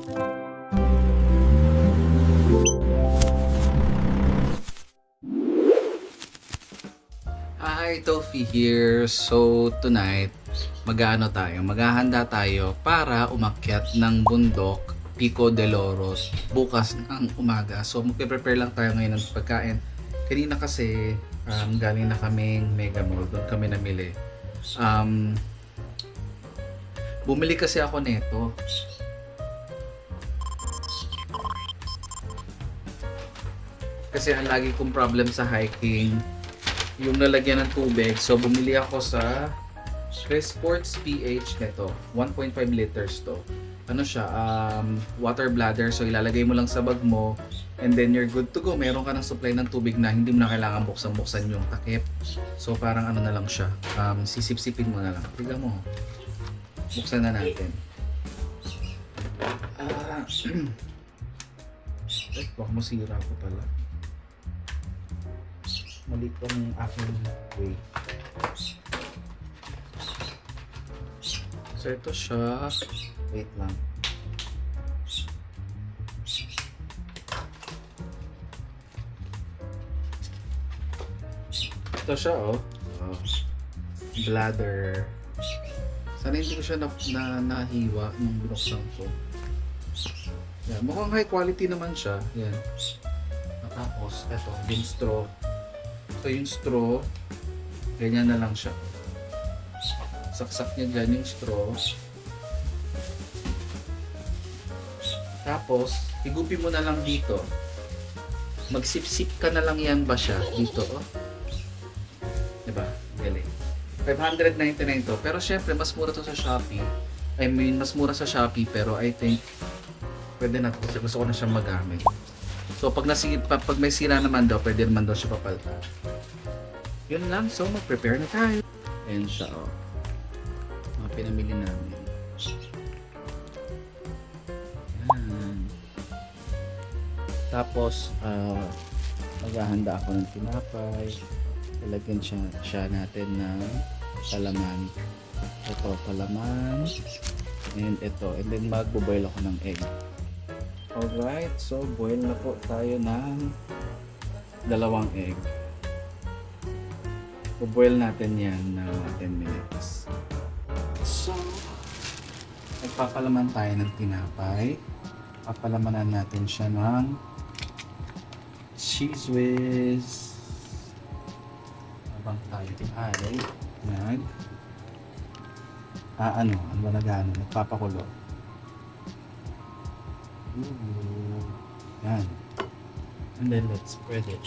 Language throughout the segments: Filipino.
Hi, Tofi here. So, tonight, maghahanda tayo para umakyat ng bundok Pico de Loros bukas ng umaga. So, magpe-prepare lang tayo ngayon ng pagkain. Kanina kasi, galing na kaming Mega Mall. Doon kami namili. Bumili kasi ako nito. Kasi ang lagi kong problem sa hiking, yung lalagyan ng tubig. So, bumili ako sa Chris Sports PH nito. 1.5 liters to. Ano siya, water bladder. So, ilalagay mo lang sa bag mo and then you're good to go. Meron ka ng supply ng tubig na hindi mo na kailangan buksan-buksan yung takip. So, parang ano na lang siya. Sisip-sipin mo na lang. Tignan mo. Buksan na natin. Ay, baka masira ko pala. Mali tong aking way. So ito siya. Wait lang. Ito siya bladder. Sana hindi ko siya nahiwa nung binuksan ko. Yan. Mukhang high quality naman siya. Yan. Tapos ito, yung straw. So yung straw, ganyan na lang siya. Saksak niya dyan yung straw. Tapos, higupin mo na lang dito. Magsip-sip ka na lang yan ba siya dito, Diba? Galing. 599 to. Pero syempre, mas mura to sa Shopee. I mean, mas mura sa Shopee, pero I think pwede na to. Gusto ko na siyang magamit. So, pag may sira naman daw, pwede naman daw siya papalitan. Yun lang. So, mag-prepare na tayo. Ayan siya, mga pinamili namin. Ayan. Tapos, maghahanda ako ng tinapay. Lalagyan siya natin ng palaman. Ito, palaman. And ito. And then, magbo-boil ako ng egg. Alright, so boil na po tayo ng 2 egg. Boil natin yan ng 10 minutes. So, nagpapalaman tayo ng tinapay. Papalamanan natin siya ng cheese whiz. Habang tayo ay nagpapakulo. Ooh, yan. And then let's spread it.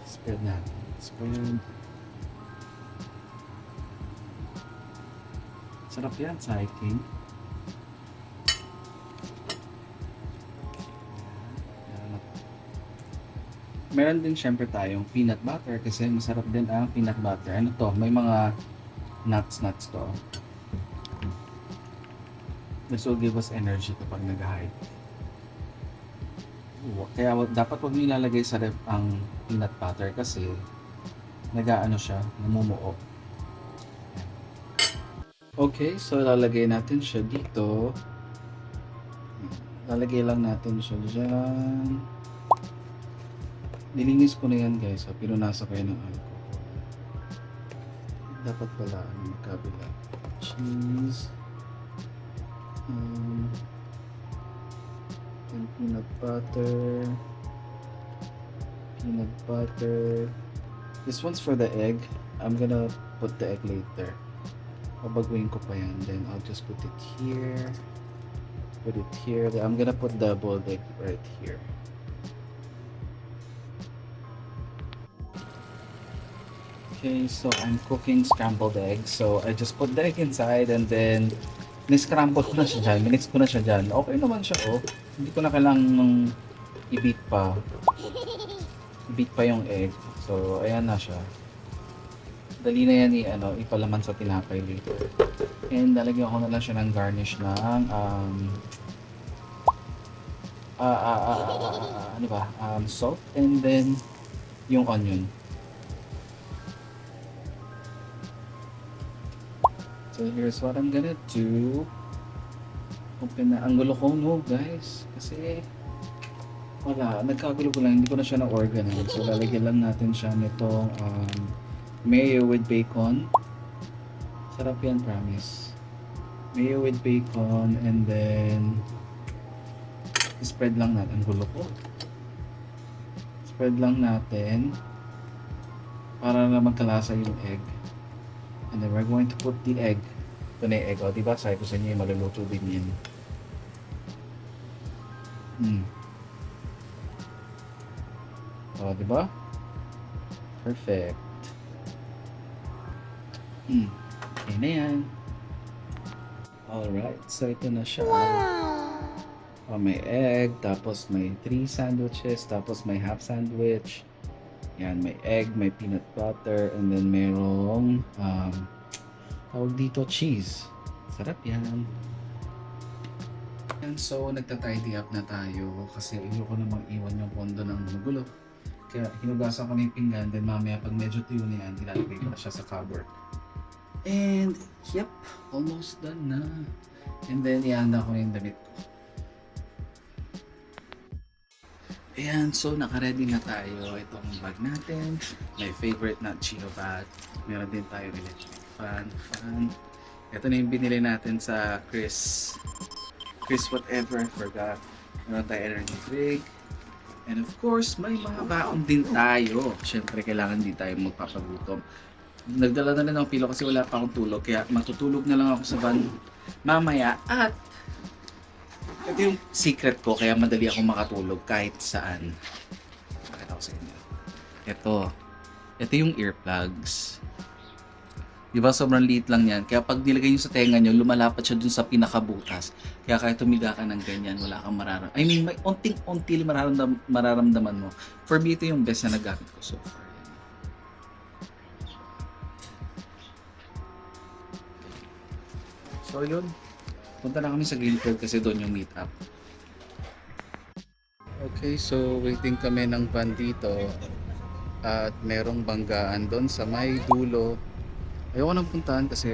Spread natin. Spread. Sarap yan sa hiking. Meron din syempre tayong peanut butter kasi masarap din ang peanut butter. Ano to? May mga nuts to. This will give us energy kapag nag-hike. Kaya dapat huwag nyo ilalagay sa ref ang peanut butter kasi namumuo. Okay, so lalagay natin siya dito. Lalagay lang natin siya dyan. Nilinis ko na yan guys. Pinunasa ko yan ng alcohol. Dapat pala magkabila. Cheese. And peanut butter. This one's for the egg. I'm gonna put the egg later. Babaguhin ko pa yan. Then I'll just put it here. Then I'm gonna put the boiled egg right here. Okay, so I'm cooking scrambled eggs. So I just put the egg inside and then ni-scramble ko na siya dyan. Minix ko na siya dyan. Okay naman siya, Hindi ko na kailangang i-beat pa. I-beat pa yung egg. So, ayan na siya. Dali na yan ipalaman sa tinapay later. And lalagyan ko na lang siya ng garnish ng salt and then yung onion. So here's what I'm gonna do. Open na. Ang gulo ko, no, guys. Kasi, wala. Nagkagulo ko lang. Hindi ko na siya na-organize. So, lalagyan lang natin siya nitong mayo with bacon. Sarap yan, promise. Mayo with bacon. And then, spread lang natin. Ang gulo ko. Spread lang natin. Para na magkalasa yung egg. And then, we're going to put the egg. Ito na yung egg. O, diba? Sabi ko sa inyo, maluluto din yan. O, diba? Perfect. Okay na yan. Alright, so ito na siya. O, may egg, tapos may 3 sandwiches, tapos may half sandwich. Yan, may egg, may peanut butter, and then merong tawag dito, cheese. Sarap yan. And so, nagta-tidy up na tayo kasi ayoko namang iwan yung pondo ng magulo. Kaya hinugasan ko na yung pinggan, then mamaya pag medyo tuyo na yan, ilalagay ko na siya sa cupboard. And, yep, almost done na. And then, ihanda ko na yung damit ko. Ayan, so naka-ready na tayo. Itong bag natin. My favorite na Chio bag. Meron din tayo electric fan. Ito na yung binili natin sa Chris whatever, forgot. Meron tayo energy drink. And of course, may mga baon din tayo. Siyempre, kailangan din tayo magpapagutom. Nagdala na rin ako pilo kasi wala pa akong tulog. Kaya matutulog na lang ako sa van mamaya. At ito yung secret ko, kaya madali ako makatulog kahit saan. Pakita ko sa inyo. Ito yung earplugs. Diba sobrang liit lang yan. Kaya pag nilagay nyo sa tenga nyo, lumalapat siya dun sa pinakabutas. Kaya kahit tumiga ka ng ganyan, wala kang mararamdaman. I mean, may unting-unti mararamdaman mo. For me, ito yung best na nagamit ko so far. So yun, punta na kami sa Greenfield kasi doon yung meet up. Okay, so waiting kami ng van dito. At merong banggaan doon sa may dulo. Ayoko nang puntahan kasi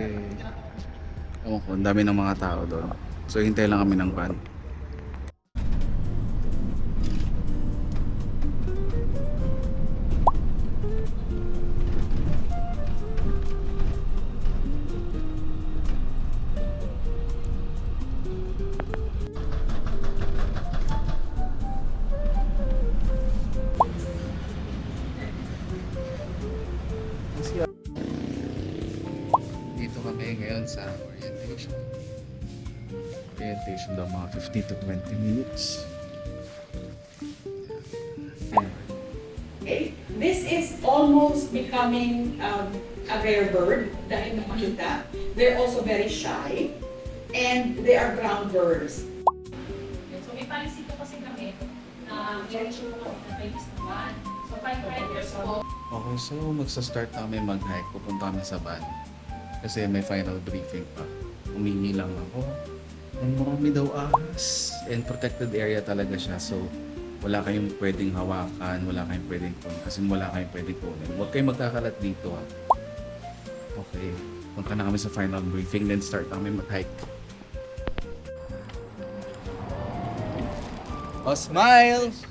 ewan ko, ang dami ng mga tao doon. So hintay lang kami ng van. Dito kami ngayon sa orientation. Orientation daw mga 15 to 20 minutes. Okay. This is almost becoming a rare bird dahil nakakita. They're also very shy and they are ground birds. So may policy po kasi kami na very sure po kami na may naman. So 5 riders po. Okay, so magsa-start na kami mag-hike. Pupunta kami sa van. Kasi may final briefing pa. Humingi lang ako. And marami daw ahas. And protected area talaga siya. So, wala kayong pwedeng hawakan. Wala kayong pwedeng kunin. Kasi wala kayong pwedeng kunin. Huwag kayong magkakalat dito ha. Okay. Punta na kami sa final briefing. Then start na kami mag-hike. Oh, smile! 1,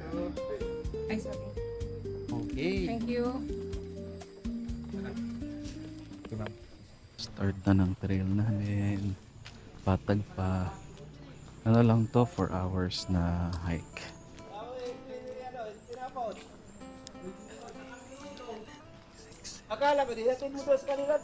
2, 3. Ay, sorry. Okay. Thank you. Start na ng trail namin. Patag pa. Ano lang to, 4 hours na hike. Akala ko di natin mo sa kanila.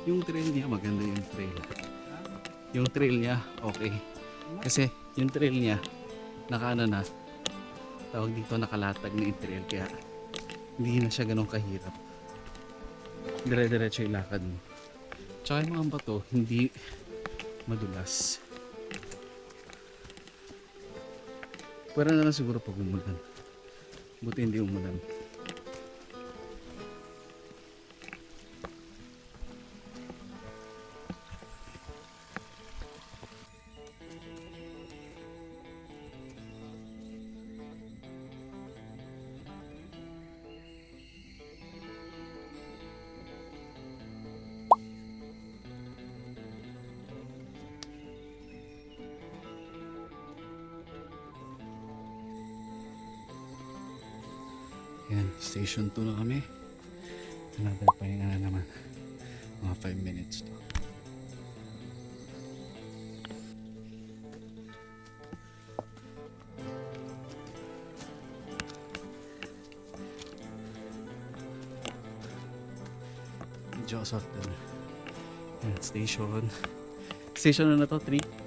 Yung trail niya, maganda yung trail. yung trail niya okay. Kasi yung trail niya nakaano na, tawag dito, nakalatag na yung trail, kaya hindi na siya ganun kahirap. Dire-diretso yung lakad mo. Tsaka yung mga bato hindi madulas. Pwera na lang siguro pag umulan. Buti hindi umulan. Yan, station 2 na kami. Another pahinga na naman. Mga 5 minutes to. Medyo assault din. Yan, station. Station na to, 3.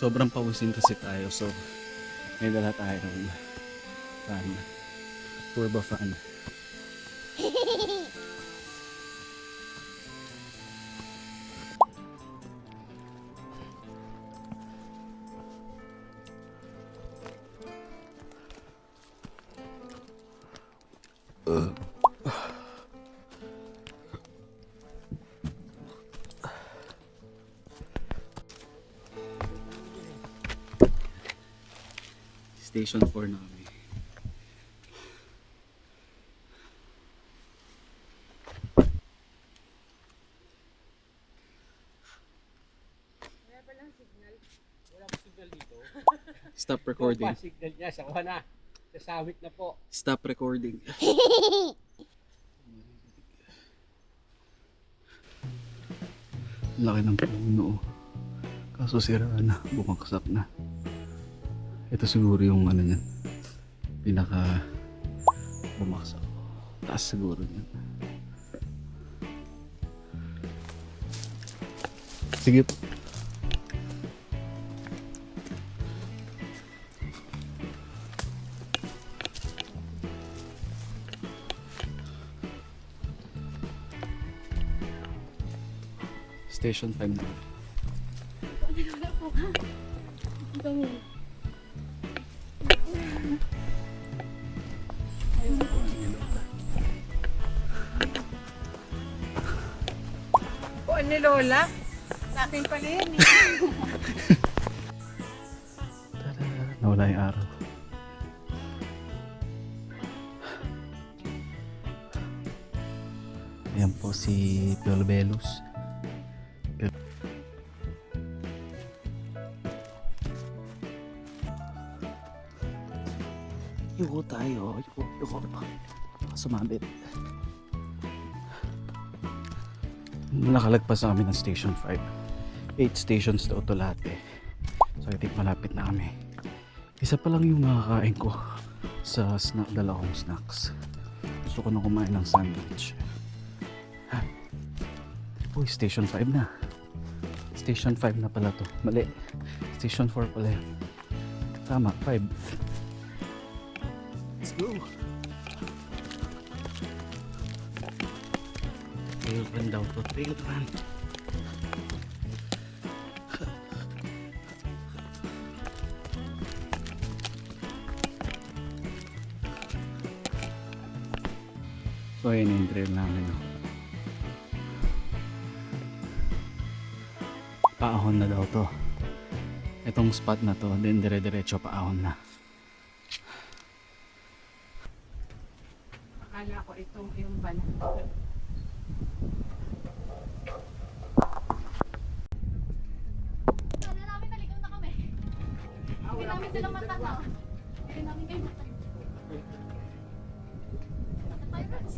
Sobrang pawisin kasi tayo, so may dala tayo ng fan, turbo fan. Station 4 na kami. Walang signal dito. Stop Ito recording. pa, signal niya. Sa na. Sasawit na po. Stop recording. Laki ng puno. Kaso sira na, bumagsak na. Ito siguro yung ano niyan, pinaka bumaksak. Taas siguro niyan. Sige po. Station 5 na. Po ni Lola. Sa akin pala yan eh. Tada! Nawala yung araw. Ayan po si Piolbelus. Yuko tayo. Yuko. Sumabit. Nakalagpas na kami ng Station 5. 8 stations daw ito lahat eh. So I think malapit na kami. Isa pa lang yung makakain ko sa snack, dala kong snacks. Gusto ko na kumain ng sandwich. Uy, Station 5 na. Station 5 na pala to. Mali. Station 4 pala yun. Tama, 5. Let's go. Trail run daw to. Trail run. So ayun yung trail namin. Paahon na daw to. Itong spot na to, then dire-diretso paahon na. Akala ko itong yung banat. Sana namin naligaw na Hindi namin sila matanaw. Hindi namin kayo matanaw. Pirates.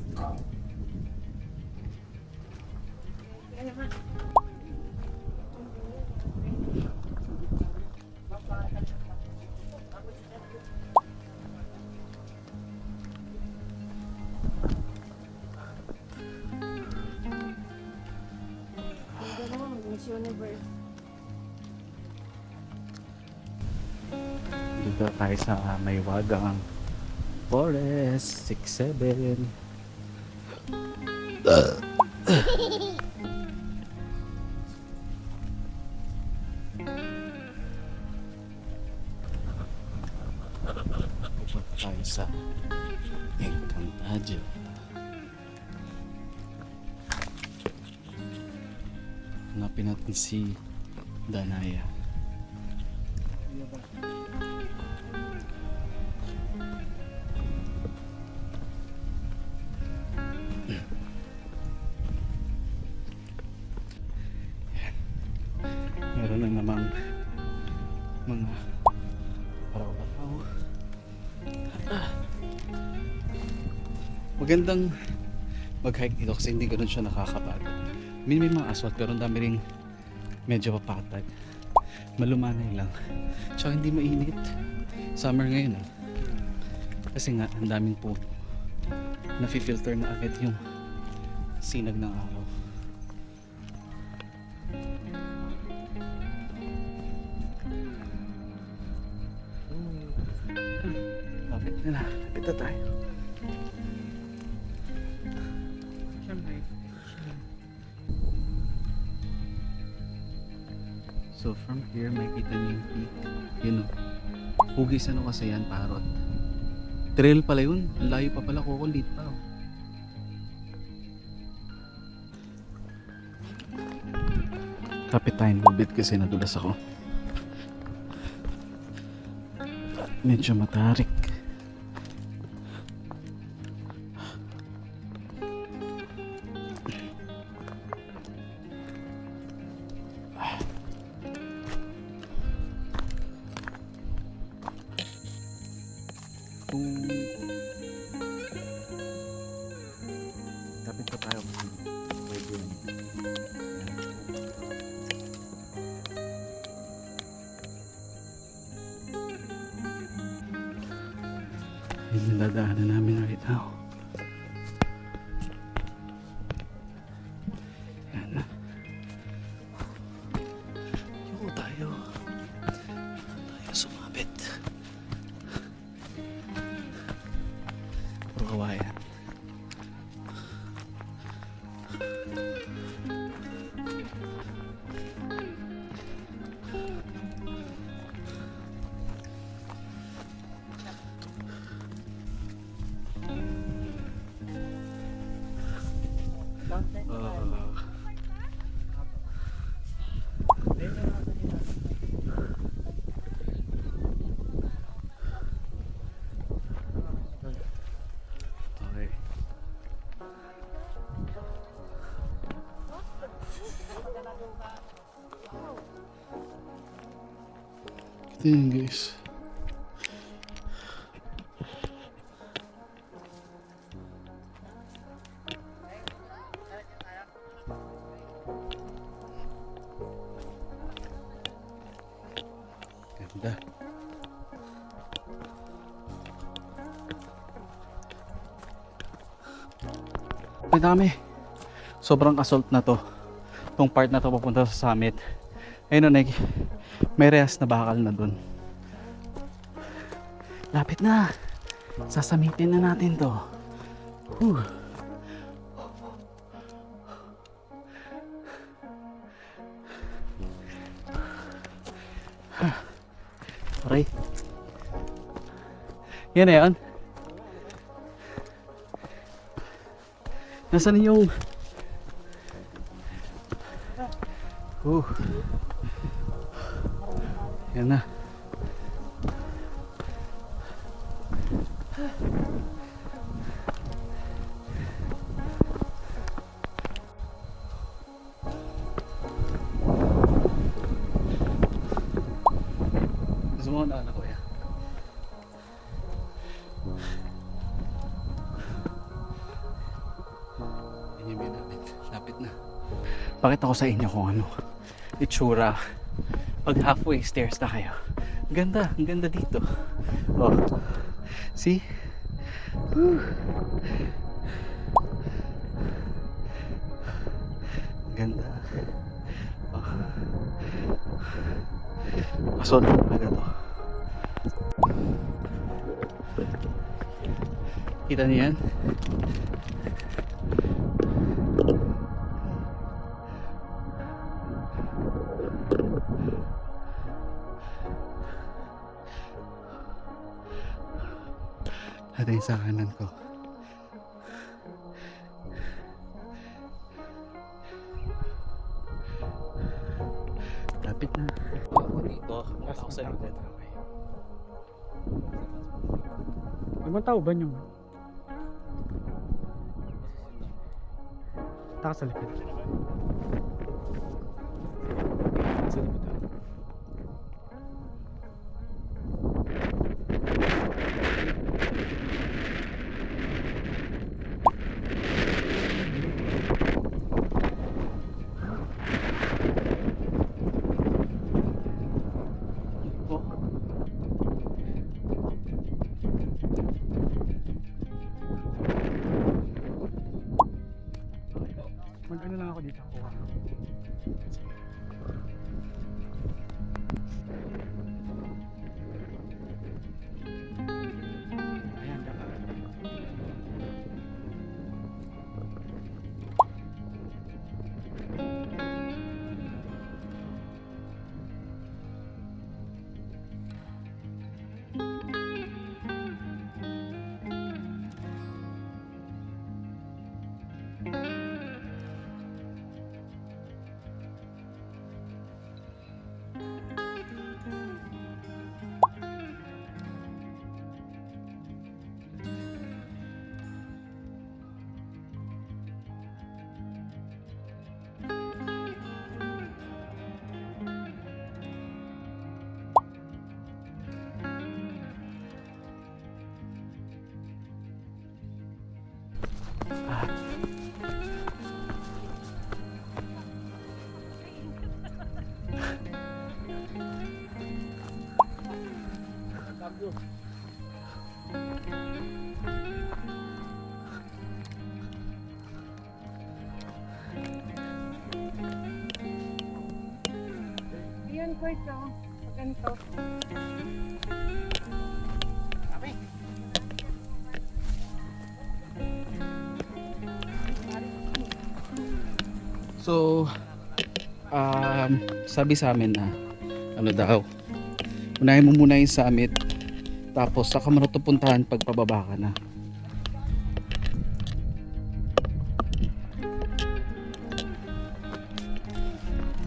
Miss Universe. Dito tayo sa Maywagang Forest 67. Pupunta tayo sa Encantadia. Hanapin natin si Danaya. Meron na namang mga araw-araw. Magandang mag-hike dito kasi hindi ganun siya nakakapagod. May mga aswat pero ang dami ring medyo papatag. Malumanay lang. Tsaka hindi mainit. Summer ngayon eh. Kasi nga ang daming puno. Nafi-filter na agad yung sinag ng araw. Lapit na. Lapit na tayo. So from here, makikita niyo yung peak. Yun o. Hugis ano kasi yan, parot. Trail pala yun. Ang layo pa pala, kukulit pa. Oh. Kapit tayong lubid kasi nadulas ako. Medyo matarik. Kapit pa tayo kasi pwede yun. Yun yung dadaanan namin right now. Yan na. Yoko tayo. Tayo sumabit. Puro kawayan. Okay. Ito yun guys. Ganda. Ang dami. Sobrang assault na to. Itong part na to papunta sa summit. Ayun o, may rehas na bakal na dun. Lapit na. Sasamitin na natin to. Whew. Okay. Yan na yun. Nasaan yung yan na. Gusto mo na kuya. Yan yung view namin. Lapit na. Pakita ko sa inyo kung ano itsura pag halfway stairs na kayo. Ang ganda dito. Oh. See? Whew. Ganda. Oh. Pasol talaga to. Kita niyo yan? Ito yung sa kanan ko. Lapit na. Ako dito. Ako sa likod. Ibang tao ba nyo? Taka sa likod. Sa likod. Oh. Mag-ano lang ako dito. Kuha. Ayan, daka. Yun po ito. Ganito. So, sabi sa amin na ano daw, unahin mo muna yung summit, tapos saka mo na ito puntahan pag pababa ka na.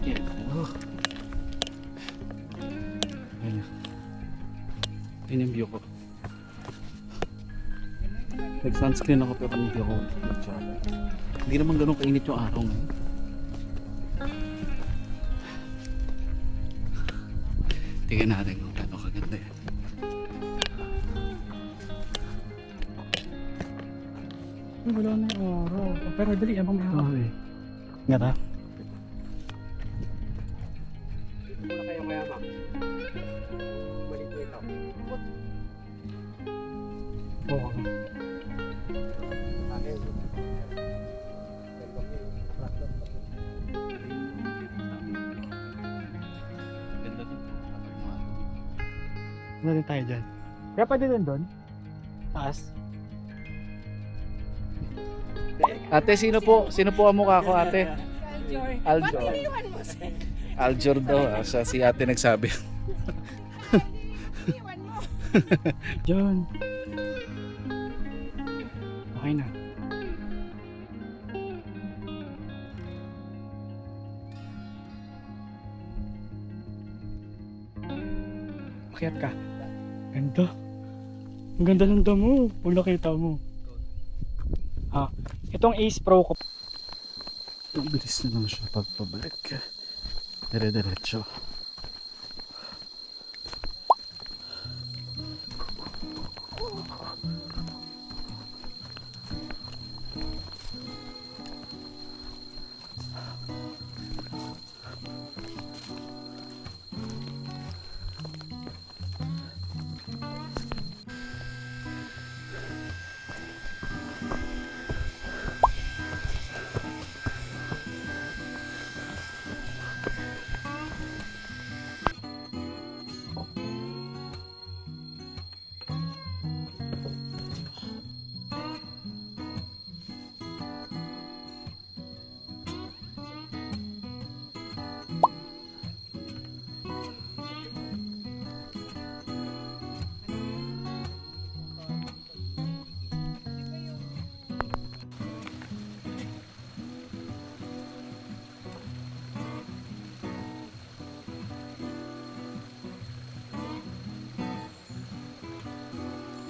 Yan. Oh. Ayan. Yan yung view ko. Nag-sunscreen ako pero hindi ako. Hindi naman ganun kainit yung araw ngayon. Tingnan natin kung gaano kaganda yan. Wala na yung araw. Pero dali, abang may araw. Okay. Nga ta? Muna kayo mayaman. Balik ko ito. Oo. Akin. Ganda din. Ano din tayo dyan? Kaya pwede din doon? Taas? Ate, sino po ang mukha ko, ate? Aljor. Aljor daw, siya si ate nagsabi. Diyan. Okay na. Makiat ka. Ganda. Ang ganda ng damo. Pag nakita mo. Ah, itong Ace Pro ko. Ang bilis na naman siya pagpabalik. Dire-diretso.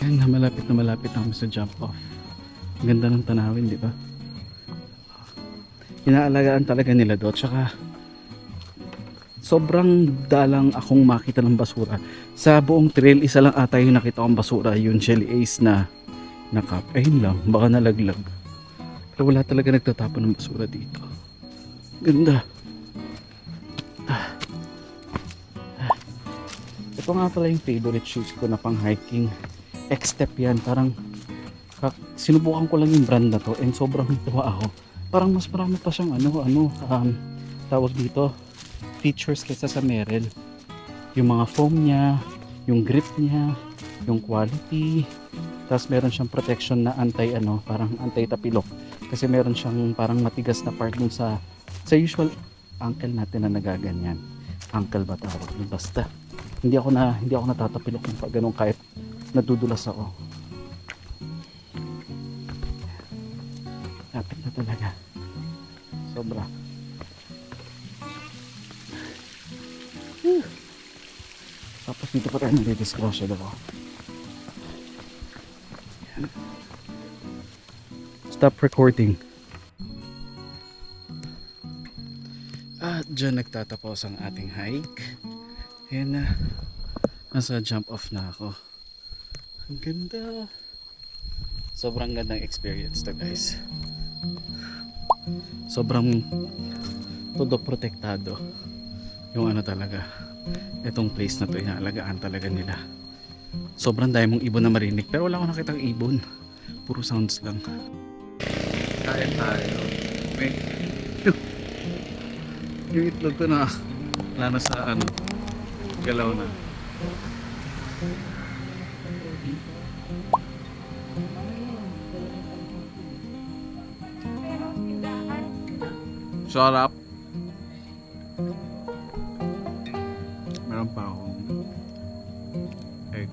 Yan na malapit na kami sa jump off. Ang ganda ng tanawin, di ba? Inaalagaan talaga nila doon. Tsaka sobrang dalang akong makita ng basura. Sa buong trail, isa lang ata yung nakita kong basura. Yung Jelly Ace na cup. Ayun lang, baka nalaglag. Pero wala talaga nagtatapon ng basura dito. Ganda. Ito nga pala yung favorite shoes ko na pang hiking. X-Step yan. Parang sinubukan ko lang yung brand na to and sobrang tuwa ako. Parang mas marami pa siyang tawag dito, features kaysa sa Merrell. Yung mga foam niya, yung grip niya, yung quality. Tapos meron siyang protection na parang anti-tapilok. Kasi meron siyang parang matigas na part dun sa usual ankle natin na nagaganyan. Ankle ba tawag? Basta. Hindi ako natatapilok ng pag ganun kahit nadudulas ako. Lapit na talaga. Sobra. Tapos dito pa tayo nagdidisclosure ako. Stop recording. At dyan nagtatapos ang ating hike. Ayan na. Nasa jump off na ako. Ang ganda. Sobrang gandang experience to guys. Sobrang todo protektado. Yung talaga. Itong place na to inaalagaan talaga nila. Sobrang dami mong ibon na marinig pero wala akong nakitang ibon. Puro sounds lang. Kain tayo. May yung itlog ko na wala na sa galaw na. Sarap. Meron pa akong egg.